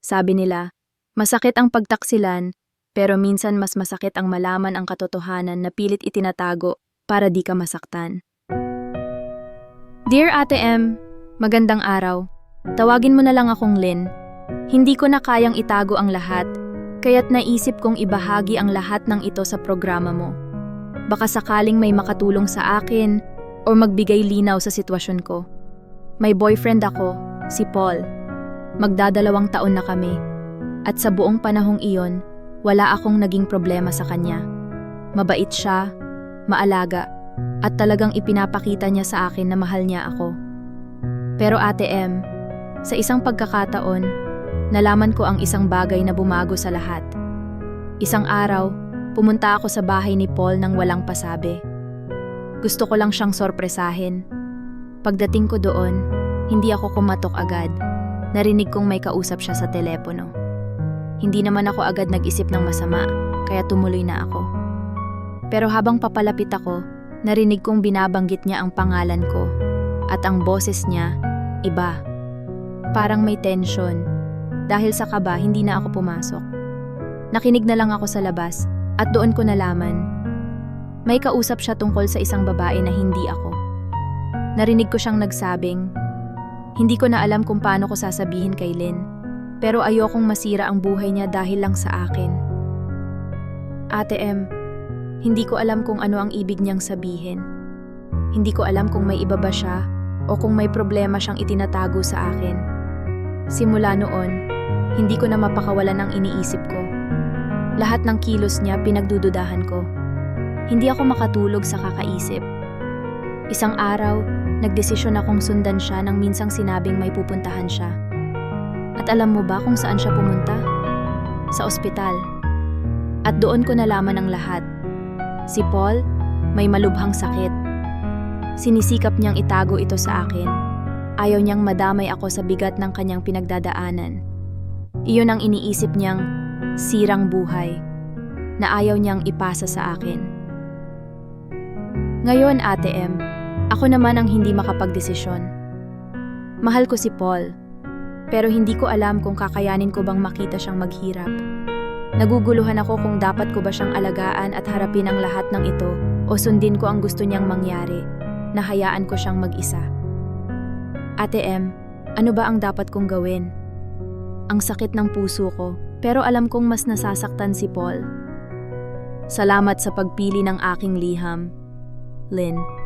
Sabi nila, masakit ang pagtaksilan, pero minsan mas masakit ang malaman ang katotohanan na pilit itinatago para di ka masaktan. Dear Ate M, magandang araw. Tawagin mo na lang akong Lynn. Hindi ko na kayang itago ang lahat, kaya't naisip kong ibahagi ang lahat ng ito sa programa mo. Baka sakaling may makatulong sa akin o magbigay linaw sa sitwasyon ko. May boyfriend ako, si Paul. Magdadalawang taon na kami. At sa buong panahong iyon, wala akong naging problema sa kanya. Mabait siya, maalaga, at talagang ipinapakita niya sa akin na mahal niya ako. Pero Ate M, sa isang pagkakataon, nalaman ko ang isang bagay na bumago sa lahat. Isang araw, pumunta ako sa bahay ni Paul nang walang pasabi. Gusto ko lang siyang sorpresahin. Pagdating ko doon, hindi ako kumatok agad. Narinig kong may kausap siya sa telepono. Hindi naman ako agad nag-isip ng masama, kaya tumuloy na ako. Pero habang papalapit ako, narinig kong binabanggit niya ang pangalan ko. At ang boses niya, iba. Parang may tension. Dahil sa kaba, hindi na ako pumasok. Nakinig na lang ako sa labas at doon ko nalaman. May kausap siya tungkol sa isang babae na hindi ako. Narinig ko siyang nagsabing, hindi ko na alam kung paano ko sasabihin kay Lynn, pero ayokong masira ang buhay niya dahil lang sa akin. Ate M, hindi ko alam kung ano ang ibig niyang sabihin. Hindi ko alam kung may iba ba siya o kung may problema siyang itinatago sa akin. Simula noon, hindi ko na mapakawalan ang iniisip ko. Lahat ng kilos niya pinagdududahan ko. Hindi ako makatulog sa kakaisip. Isang araw, nagdesisyon akong sundan siya nang minsang sinabing may pupuntahan siya. At alam mo ba kung saan siya pumunta? Sa ospital. At doon ko nalaman ang lahat. Si Paul, may malubhang sakit. Sinisikap niyang itago ito sa akin. Ayaw niyang madamay ako sa bigat ng kanyang pinagdadaanan. Iyon ang iniisip niyang sirang buhay na ayaw niyang ipasa sa akin. Ngayon, Ate M, ako naman ang hindi makapagdesisyon. Mahal ko si Paul, pero hindi ko alam kung kakayanin ko bang makita siyang maghirap. Naguguluhan ako kung dapat ko ba siyang alagaan at harapin ang lahat ng ito o sundin ko ang gusto niyang mangyari, na hayaan ko siyang mag-isa. Ate M, ano ba ang dapat kong gawin? Ang sakit ng puso ko, pero alam kong mas nasasaktan si Paul. Salamat sa pagpili ng aking liham, Lynn.